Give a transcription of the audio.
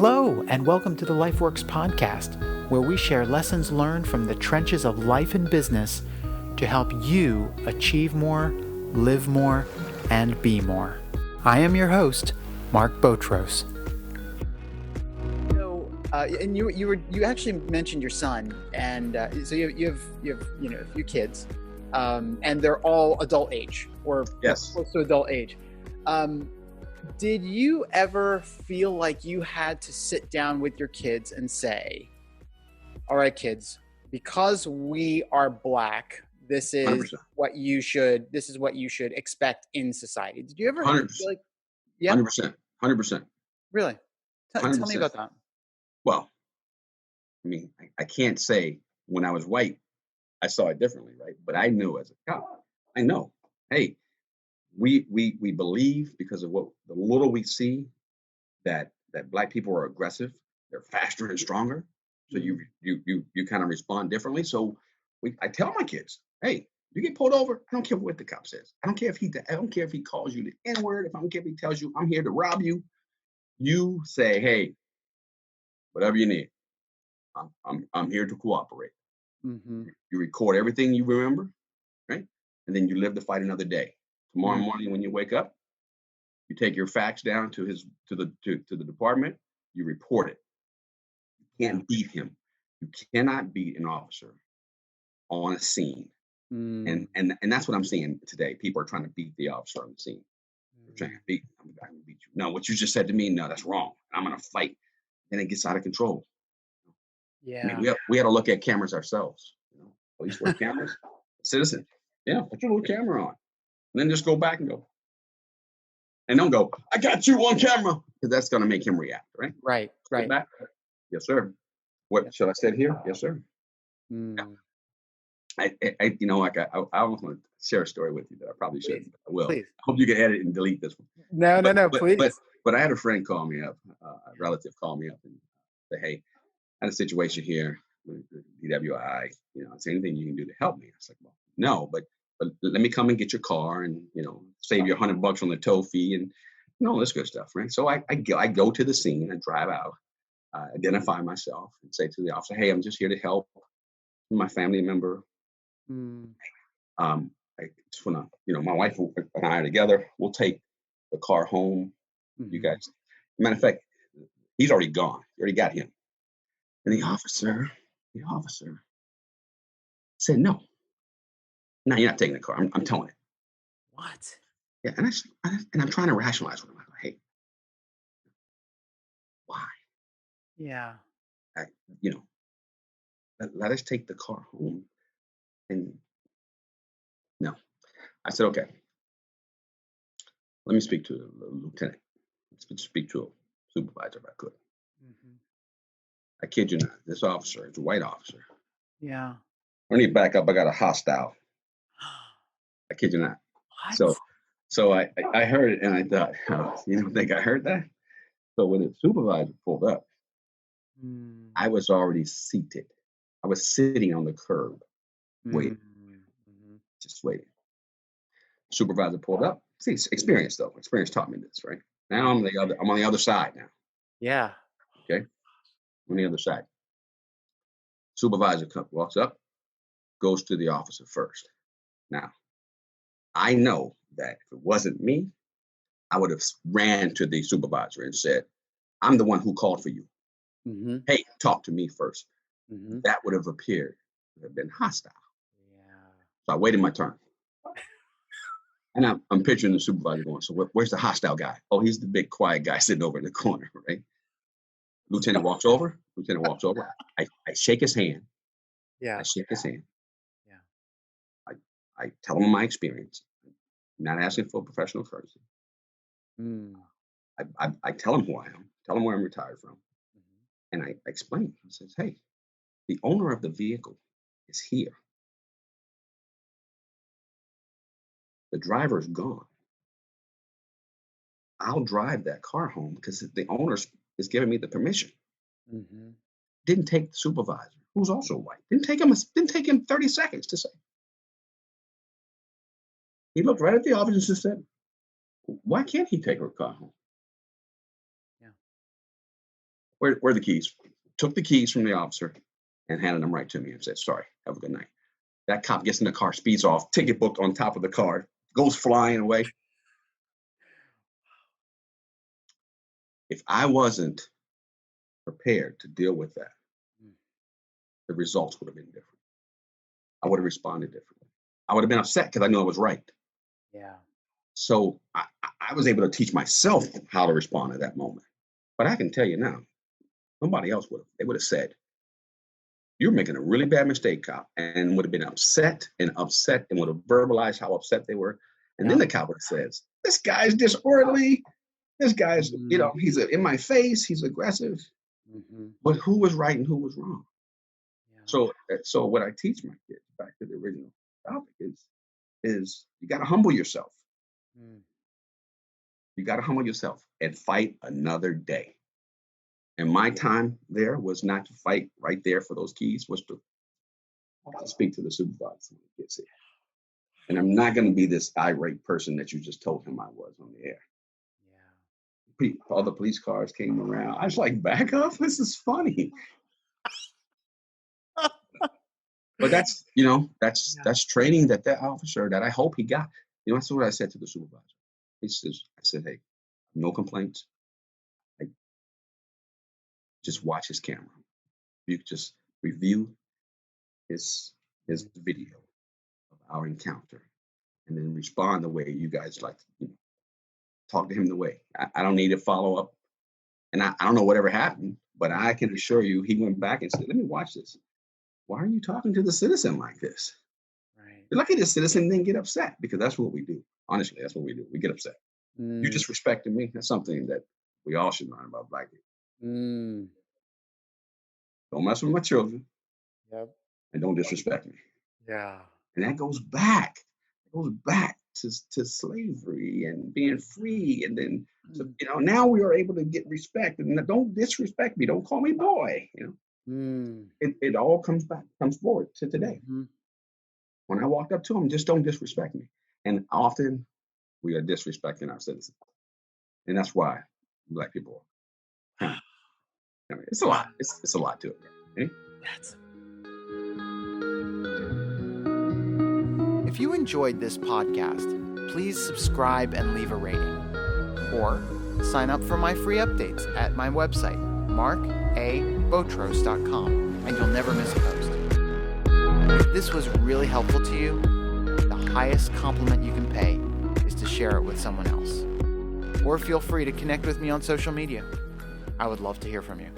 Hello, and welcome to the LifeWorks podcast, where we share lessons learned from the trenches of life and business to help you achieve more, live more, and be more. I am your host, Mark Botros. So, and you actually mentioned your son, and so you have a few kids, and they're all adult age or Yes. close to adult age. Did you ever feel like you had to sit down with your kids and say, all right, kids, because we are Black, this is 100%. what you should expect in society? Did you ever 100%. feel like, yeah, 100%. really? Tell me 100%. about that. Well, I mean, I can't say when I was white, I saw it differently, right? But I knew as a cop, I know, hey, we believe because of what the little we see that Black people are aggressive, they're faster and stronger. So you kind of respond differently. So I tell my kids, hey, you get pulled over, I don't care what the cop says. I don't care if he calls you the N-word, I don't care if he tells you I'm here to rob you. You say, hey, whatever you need. I'm here to cooperate. Mm-hmm. You record everything you remember, right? And then you live to fight another day. Tomorrow morning when you wake up, you take your facts down to the department, you report it. You can't beat him. You cannot beat an officer on a scene. And that's what I'm seeing today. People are trying to beat the officer on the scene. They're trying to beat, I'm going to beat you. No, what you just said to me, no, that's wrong. I'm going to fight. Then it gets out of control. Yeah. I mean, we had to look at cameras ourselves. Police wear cameras. Citizen, put your little camera on. And then just go back and go. And don't go, I got you on camera. Because that's going to make him react, right? Right. Go back. Yes, sir. What should I say here? Yes, sir. Yeah. I almost want to share a story with you that I probably shouldn't. I will. Please. I hope you can edit and delete this one. No, please. But I had a friend call me up, a relative call me up and say, hey, I had a situation here with the DWI. Is there anything you can do to help me? I was like, well, no, but let me come and get your car and, save you $100 on the tow fee and, all this good stuff, right? So I go to the scene, I drive out, identify myself and say to the officer, hey, I'm just here to help my family member. I just want to, my wife and I are together. We'll take the car home. You guys, matter of fact, he's already gone. You already got him. And the officer said, no, you're not taking the car. I'm towing it. What? Yeah, and I'm trying to rationalize with him. I go, hey, why? Yeah. Let us take the car home. And no, I said, okay, let me speak to the lieutenant. Let's speak to a supervisor if I could. I kid you not, this officer, it's a white officer. Yeah. I need to back up. I got a hostile. I kid you not. What? So I heard it and I thought, you don't think I heard that? So when the supervisor pulled up, I was already seated. I was sitting on the curb, waiting, just waiting. Supervisor pulled up. See, experience though. Experience taught me this, right? Now I'm on the other side now. Yeah. Okay. On the other side. Supervisor walks up, goes to the officer first. Now, I know that if it wasn't me, I would have ran to the supervisor and said, I'm the one who called for you. Hey, talk to me first. That would have appeared to have been hostile. Yeah. So I waited my turn. And I'm picturing the supervisor going, so where's the hostile guy? Oh, he's the big quiet guy sitting over in the corner, right? Lieutenant walks over. I shake his hand. Yeah. I shake his hand. Yeah. I tell him my experience. I'm not asking for professional courtesy. I tell him who I am. Tell him where I'm retired from. And I explain. He says, hey, the owner of the vehicle is here. The driver's gone. I'll drive that car home because the owner is giving me the permission. Didn't take the supervisor, who's also white. Didn't take him 30 seconds to say. He looked right at the officer and said, why can't he take her car home? Yeah. Where are the keys? Took the keys from the officer and handed them right to me and said, sorry, have a good night. That cop gets in the car, speeds off, ticket booked on top of the car, goes flying away. If I wasn't prepared to deal with that, the results would have been different. I would have responded differently. I would have been upset because I knew I was right. Yeah. So I was able to teach myself how to respond at that moment. But I can tell you now, nobody else would have. They would have said, you're making a really bad mistake, cop, and would have been upset and would have verbalized how upset they were. And then the cop would have said, this guy's disorderly. This guy's, he's in my face. He's aggressive. But who was right and who was wrong? Yeah. So what I teach my kids, back to the original topic, is you got to humble yourself. You got to humble yourself and fight another day. And my time there was not to fight right there for those keys, was to speak to the supervisor when he gets here. And I'm not going to be this irate person that you just told him I was on the air. Yeah. All the police cars came around. I was like, back up. This is funny. But that's training that officer that I hope he got. That's what I said to the supervisor. I said, hey, no complaints. Just watch his camera. You could just review his video of our encounter and then respond the way you guys like to talk to him the way. I don't need a follow-up. And I don't know whatever happened, but I can assure you he went back and said, let me watch this. Why are you talking to the citizen like this? Right. You're lucky the citizen didn't get upset, because that's what we do. Honestly, that's what we do. We get upset. You disrespected me. That's something that we all should learn about Black people. Don't mess with my children. Yep. And don't disrespect me. Yeah. And that goes back. It goes back to slavery and being free. And then, now we are able to get respect. And don't disrespect me. Don't call me boy. It all comes forward to today. When I walked up to them, just don't disrespect me. And often we are disrespecting our citizens. And that's why Black people it's a lot. It's a lot to it. Okay? If you enjoyed this podcast, please subscribe and leave a rating. Or sign up for my free updates at my website, markabotros.com, and you'll never miss a post. If this was really helpful to you, the highest compliment you can pay is to share it with someone else. Or feel free to connect with me on social media. I would love to hear from you.